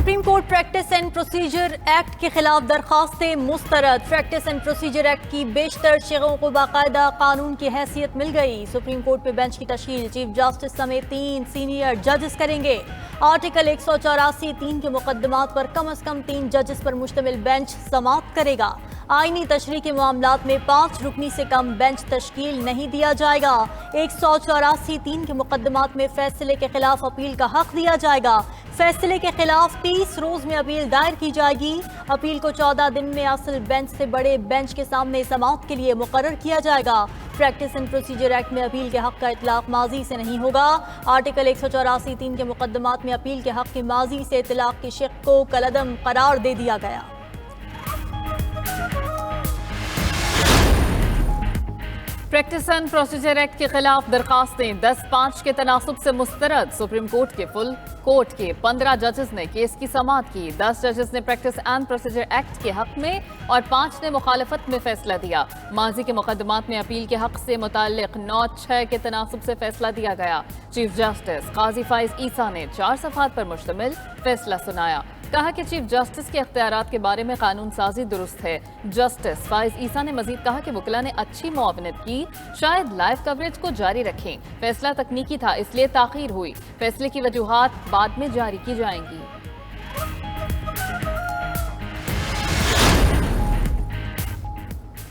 Supreme court practice and procedure act के खिलाफ दरखास्तें मुस्तरद। Practice and procedure act की बेशतर शेखों को बाकायदा कानून की हैसियत मिल गई। सुप्रीम कोर्ट पे बेंच की तश्कील चीफ जस्टिस समेत 3 सीनियर जजेस करेंगे। आर्टिकल 184(3) के मुकदमात पर कम अज कम 3 जजेस पर मुश्तमिल बेंच समाअत करेगा। आईनी तशरीह के मामलात में 5 रुकनी से कम बेंच तश्कील नहीं दिया जाएगा। 184(3) के मुकदमात में फैसले के खिलाफ अपील का हक दिया जाएगा। फैसले के खिलाफ 30 रोज में अपील दायर की जाएगी। अपील को 14 दिन में असल बेंच से बड़े बेंच के सामने समाअत के लिए मुकर्रर किया जाएगा। प्रैक्टिस एंड प्रोसीजर एक्ट में अपील के हक का इतलाक माजी से नहीं होगा। आर्टिकल 184(3) के मुकदमात में अपील के हक की माजी से इतलाक की शिक को कलअदम करार दे दिया गया। प्रैक्टिस एंड प्रोसीजर एक्ट के खिलाफ दरखास्तें 10-5 के तनासुब से मुस्तरद। सुप्रीम कोर्ट के फुल कोर्ट के 15 जजेस ने केस की समाअत की। 10 जजेस ने प्रैक्टिस एंड प्रोसीजर एक्ट के हक में और 5 ने मुखालफत में फैसला दिया। माजी के मुकदमात में अपील के हक से मुताल्लिक 9-6 के तनासुब से फैसला दिया गया। चीफ जस्टिस काजी फाइज ईसा ने 4 सफ़हात पर मुश्तमिल फैसला सुनाया। कहा कि चीफ जस्टिस के इख्तियारात के बारे में कानून साजी दुरुस्त है। जस्टिस फाइज ईसा ने मजीद कहा कि वकीला ने अच्छी मुआवनत की, शायद लाइव कवरेज को जारी रखें। फैसला तकनीकी था, इसलिए ताखीर हुई। फैसले की वजूहात बाद में जारी की जाएंगी।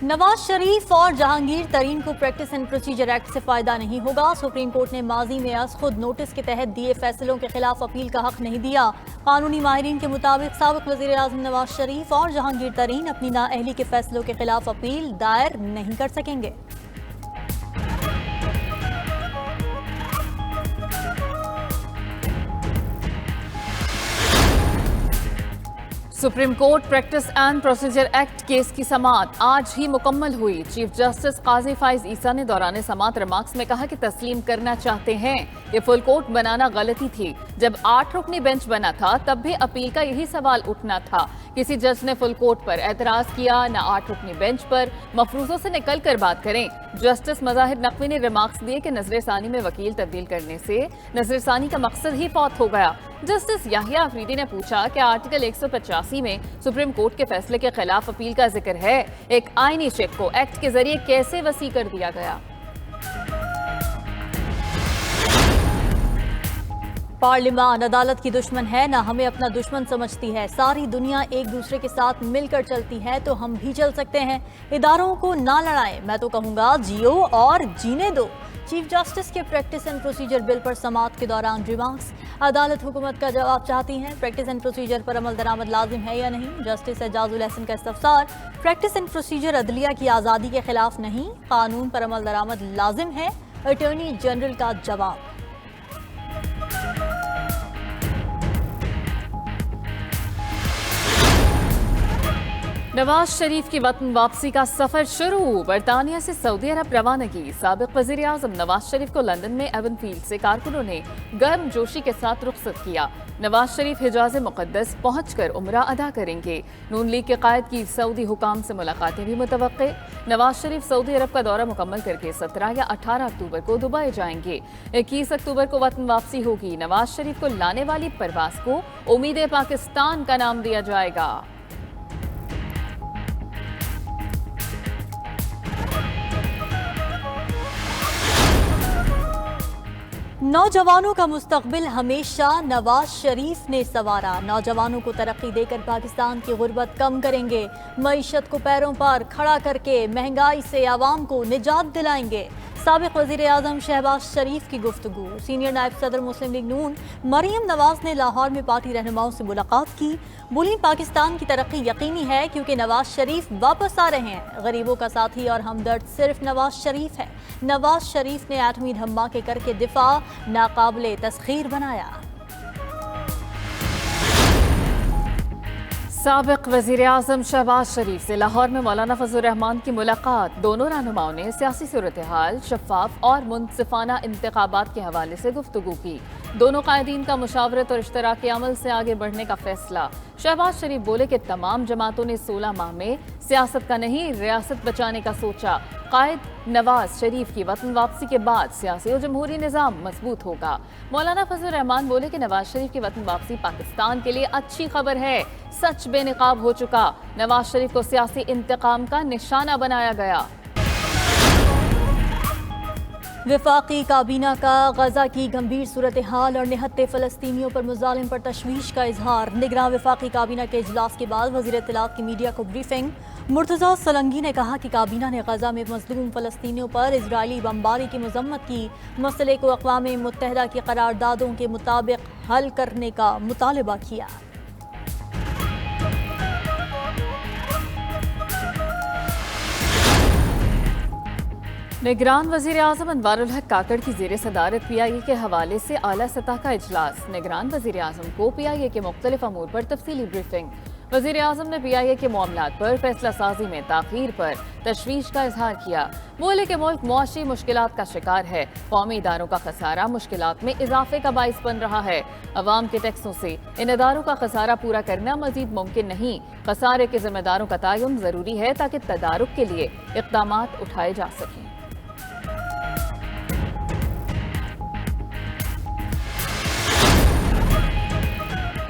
नवाज शरीफ और जहांगीर तरीन को प्रैक्टिस एंड प्रोसीजर एक्ट से फायदा नहीं होगा। सुप्रीम कोर्ट ने माजी में अज खुद नोटिस के तहत दिए फैसलों के खिलाफ अपील का हक नहीं दिया। कानूनी माहिरीन के मुताबिक साबिक वजीर आजम नवाज शरीफ और जहांगीर तरीन अपनी नाअहली के फैसलों के खिलाफ अपील दायर नहीं कर सकेंगे। Supreme court practice and procedure act case की समाअत आज ही मुकम्मल हुई। चीफ जस्टिस काजी फाइज ईसा ने दौरान समाअत रिमार्क्स में कहा कि तस्लीम करना चाहते हैं ये फुल कोर्ट बनाना गलती थी। जब 8 रुकनी बेंच बना था तब भी अपील का यही सवाल उठना था। किसी जज ने फुल कोर्ट पर एतराज किया, न 8 रुकनी बेंच पर। मफरूजों से निकल कर बात करें। जस्टिस मज़ाहिर नकवी ने रिमार्क्स दिए कि नजर सानी में वकील तब्दील करने से नजर सानी का मकसद ही फौत हो गया। जस्टिस याहिया अफरीदी ने पूछा कि आर्टिकल 185 में सुप्रीम कोर्ट के फैसले के खिलाफ अपील का जिक्र है, एक आईनी शेख को एक्ट के जरिए कैसे वसी कर दिया गया। पार्लियामान अदालत की दुश्मन है, ना हमें अपना दुश्मन समझती है। सारी दुनिया एक दूसरे के साथ मिलकर चलती है तो हम भी चल सकते हैं। इदारों को ना लड़ाएं, मैं तो कहूँगा जियो और जीने दो। चीफ जस्टिस के प्रैक्टिस एंड प्रोसीजर बिल पर समाअत के दौरान रिमार्क्स। अदालत हुकूमत का जवाब चाहती है। प्रैक्टिस एंड प्रोसीजर पर अमल दरामद लाजिम है या नहीं। जस्टिस एजाजुल हसन का इस्तफसार। प्रैक्टिस एंड प्रोसीजर अदलिया की आज़ादी के खिलाफ नहीं, कानून पर अमल दरामद लाजिम है। अटॉर्नी जनरल का जवाब। नवाज शरीफ की वतन वापसी का सफर शुरू। बरतानिया से सऊदी अरब रवानगी। साबिक वजीर आजम नवाज शरीफ को लंदन में एवन फील्ड से कारकुनों ने गर्म जोशी के साथ रुखसत किया। नवाज शरीफ हिजाज मुक़द्दस पहुंचकर उम्रा अदा करेंगे। नून लीग के कायद की सऊदी हुकाम से मुलाकातें भी मुतवक्के। नवाज शरीफ सऊदी अरब का दौरा मुकम्मल करके 17 या 18 अक्टूबर को दुबई जाएंगे। 21 अक्टूबर को वतन वापसी होगी। नवाज शरीफ को लाने वाली परवास को उम्मीद पाकिस्तान का नाम दिया जाएगा। नौजवानों का मुस्तकबिल हमेशा नवाज शरीफ ने संवारा। नौजवानों को तरक्की देकर पाकिस्तान की गुर्बत कम करेंगे। मईशत को पैरों पर खड़ा करके महंगाई से आवाम को निजात दिलाएंगे। साबिक वजीर आजम शहबाज शरीफ की गुफ्तगू। सीनियर नायब सदर मुस्लिम लीग नून मरियम नवाज ने लाहौर में पार्टी रहनुमाओं से मुलाकात की। बोली पाकिस्तान की तरक्की यकीनी है क्योंकि नवाज शरीफ वापस आ रहे हैं। गरीबों का साथी और हमदर्द सिर्फ नवाज शरीफ है। नवाज शरीफ ने एटमी धमाके करके दिफा नाकाबिले तस्खीर बनाया। साबिक वजीर आजम शहबाज शरीफ से लाहौर में मौलाना फजलुर रहमान की मुलाकात। दोनों रहनुमाओं ने सियासी सूरत हाल, शफाफ और मुनसिफाना इंतखाबात के हवाले से गुफ्तगू की। दोनों कायदीन का मुशावरत और इश्तराकी अमल से आगे बढ़ने का फैसला। शहबाज शरीफ बोले कि तमाम जमातों ने 16 माह में सियासत का नहीं रियासत बचाने का सोचा। कायद नवाज शरीफ की वतन वापसी के बाद सियासी और जमहूरी निज़ाम मजबूत होगा। मौलाना फजल रहमान बोले कि नवाज शरीफ की वतन वापसी पाकिस्तान के लिए अच्छी खबर है। सच बेनकाब हो चुका, नवाज शरीफ को सियासी इंतकाम का निशाना बनाया गया। वफाकी काबीना का गजा की गंभीर सूरत हाल और निहत्ते फ़लस्तीनियों पर मुजालिम पर तशवीश का इजहार। निगरान वफाकी काबीना के इजलास के बाद वज़ीर इत्तलात की मीडिया को ब्रीफिंग। मुर्तज़ा सलंगी ने कहा कि काबीना ने गजा में मजलूम फ़लस्तीनियों पर इजरायली बमबारी की मजम्मत की। मसले को अक़वाम मुत्तहिदा की करारदादों के मुताबिक हल करने का मुतालबा किया। निगरान वज़ीर आज़म अनवारुल हक काकड़ की ज़ेर सदारत PIA के हवाले से आला सतह का इजलास। निगरान वज़ीर आज़म को PIA के मुख्तलिफ अमूर पर तफसीली ब्रीफिंग। वज़ीर आज़म ने PIA के मामलात पर फैसला साजी में ताख़ीर पर तशवीश का इजहार किया। बोले कि मुल्क मुआशी मुश्किलात का शिकार है। कौमी इदारों का खसारा मुश्किलात में इजाफे का बाइस बन रहा है। अवाम के टैक्सों से इन इदारों का खसारा पूरा करना मजीद मुमकिन नहीं। खसारे के जिम्मेदारों का तयन ज़रूरी है ताकि तदारुक के लिए इक़दाम उठाए जा सकें।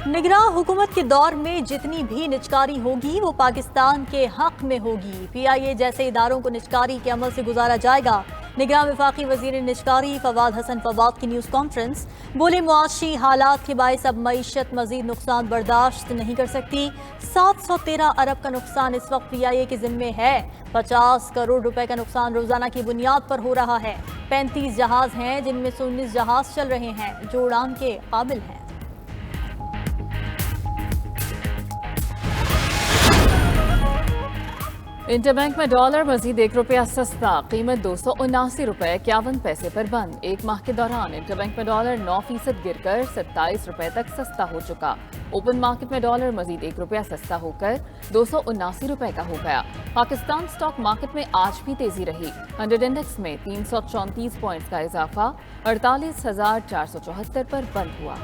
निगरान हुकूमत के दौर में जितनी भी निचकारी होगी वो पाकिस्तान के हक में होगी। PIA जैसे इदारों को निचकारी के अमल से गुजारा जाएगा। निगरान वफाकी वजीर निचकारी फवाद हसन फवाद की न्यूज़ कॉन्फ्रेंस। बोले मुआशी हालात के बायस अब मईशत मजीद नुकसान बर्दाश्त नहीं कर सकती। 713 अरब का नुकसान इस वक्त PIA के जिम्मे है। 50 करोड़ रुपए का नुकसान रोजाना की बुनियाद पर हो रहा है। 35 जहाज हैं जिनमें से 19 जहाज चल रहे हैं जो उड़ान के काबिल हैं। इंटरबैंक में डॉलर मजीद ₹1 सस्ता, कीमत 279 रुपए 51 पैसे पर बंद। एक माह के दौरान इंटरबैंक में डॉलर 9% गिरकर 27 रुपए तक सस्ता हो चुका। ओपन मार्केट में डॉलर मजीद ₹1 सस्ता होकर 279 रुपए का हो गया। पाकिस्तान स्टॉक मार्केट में आज भी तेजी रही। 100 इंडेक्स में 334 पॉइंट्स का इजाफा 48,474 पर बंद हुआ।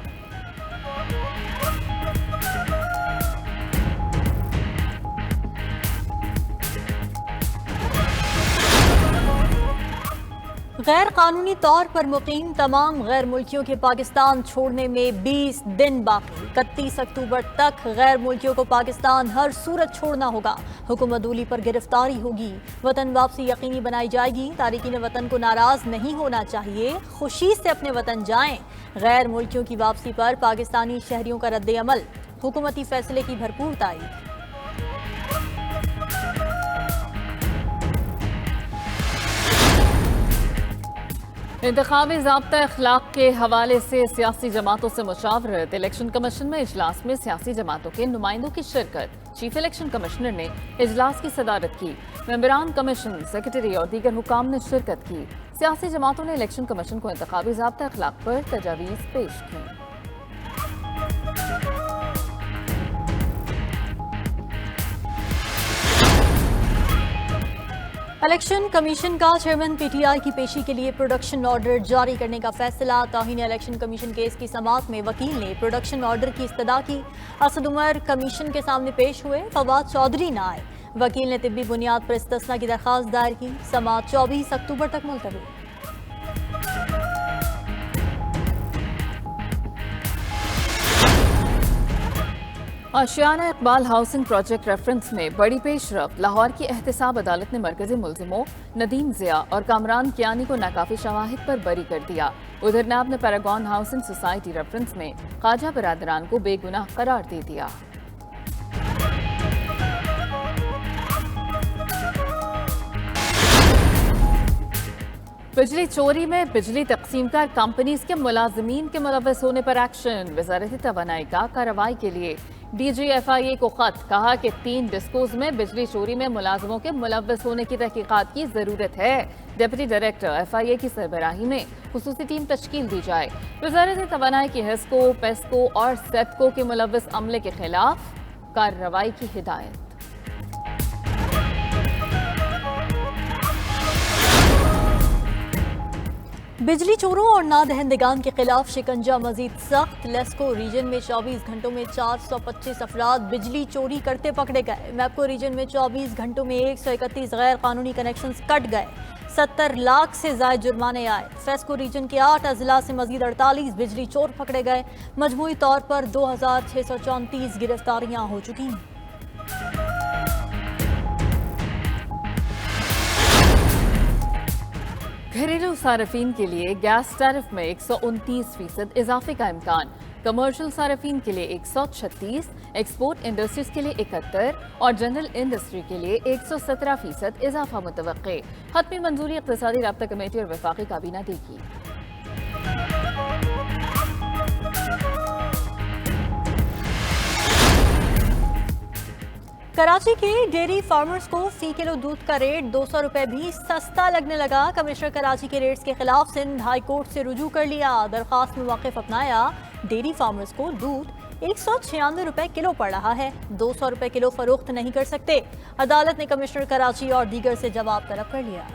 गैर कानूनी तौर पर मुकीम तमाम गैर मुल्कियों के पाकिस्तान छोड़ने में 20 दिन बाकी। 31 अक्टूबर तक गैर मुल्कियों को पाकिस्तान हर सूरत छोड़ना होगा। हुकूमत दूली पर गिरफ्तारी होगी। वतन वापसी यकीनी बनाई जाएगी। तारिकीन वतन को नाराज नहीं होना चाहिए, खुशी से अपने वतन जाएं। गैर मुल्कियों की वापसी पर पाकिस्तानी शहरियों का रद्द अमल। हुकूमती फैसले की भरपूर तारीफ। इंतखाबी ज़ाब्ता अखलाक के हवाले से सियासी जमातों से मुशावरत। इलेक्शन कमीशन में इजलास में सियासी जमातों के नुमाइंदों की शिरकत। चीफ इलेक्शन कमिश्नर ने इजलास की सदारत की। मेंबरान कमीशन, सेक्रेटरी और दीगर हुकाम ने शिरकत की। सियासी जमातों ने इलेक्शन कमीशन को इंतखाबी ज़ाब्ता अखलाक पर तजावीज़ पेश की। इलेक्शन कमीशन का चेयरमैन PTI की पेशी के लिए प्रोडक्शन ऑर्डर जारी करने का फैसला। तौहीन इलेक्शन कमीशन केस की समाअत में वकील ने प्रोडक्शन ऑर्डर की इस्तदा की। असद उमर कमीशन के सामने पेश हुए, फवाद चौधरी न आए। वकील ने तिब्बी बुनियाद पर इस्तिस्ना की दरख्वास्त दायर की। समाअत 24 अक्टूबर तक मुलतवी। आशियाना इकबाल हाउसिंग प्रोजेक्ट रेफरेंस में बड़ी पेशरफ। लाहौर की एहतसाब अदालत ने मरकजी मुलजिमों नदीम ज़िया और कामरान कियानी को नाकाफी शवाहिद पर बरी कर दिया। उधर नाब ने पैरागॉन हाउसिंग सोसाइटी रेफरेंस में ख्वाजा बरादरान को बेगुनाह करार दे दिया। बिजली चोरी में बिजली तकसीमकार कंपनीज के मुलाजमीन के मुलव्वस होने पर एक्शन। वजारत तवानाई का कार्रवाई के लिए DG FIA को खत। कहा कि 3 डिस्कोज में बिजली चोरी में मुलाजमों के मुलव्वस होने की तहकीकात की जरूरत है। डिप्टी डायरेक्टर FIA की सरबराही में खुसूसी टीम तश्कील दी जाए। वजारत तवानाई की हेस्को, पेस्को और सेप्को के मुलव्वस अमले के खिलाफ कार्रवाई की हिदायत। बिजली चोरों और नादहंदगान के खिलाफ शिकंजा मजीद सख्त। लेस्को रीजन में 24 घंटों में 425 अफराद बिजली चोरी करते पकड़े गए। मैपको रीजन में 24 घंटों में 131 गैर कानूनी कनेक्शंस कट गए। 70 लाख से ज्यादा जुर्माने आए। फेस्को रीजन के 8 अजला से मजीद 48 बिजली चोर पकड़े गए। मजमूई तौर पर 2634 गिरफ्तारियां हो चुकी हैं। घरेलू सार्फिन के लिए गैस टैरिफ में 129% इजाफे का इम्कान। कमर्शियल सार्फिन के लिए 136, एक्सपोर्ट इंडस्ट्रीज के लिए 71 और जनरल इंडस्ट्री के लिए 117% इजाफा मुतवक्के। हतमी मंजूरी इक़्तिसादी राब्ता कमेटी और वफाकी काबीना देगी। कराची के डेयरी फार्मर्स को फी किलो दूध का रेट 200 रुपए भी सस्ता लगने लगा। कमिश्नर कराची के रेट्स के खिलाफ सिंध हाई कोर्ट से रुजू कर लिया। दरखास्त में वाकिफ अपनाया। डेयरी फार्मर्स को दूध 196 रुपए किलो पड़ रहा है। 200 रुपए किलो फरोख्त नहीं कर सकते। अदालत ने कमिश्नर कराची और दीगर से जवाब तलब कर लिया।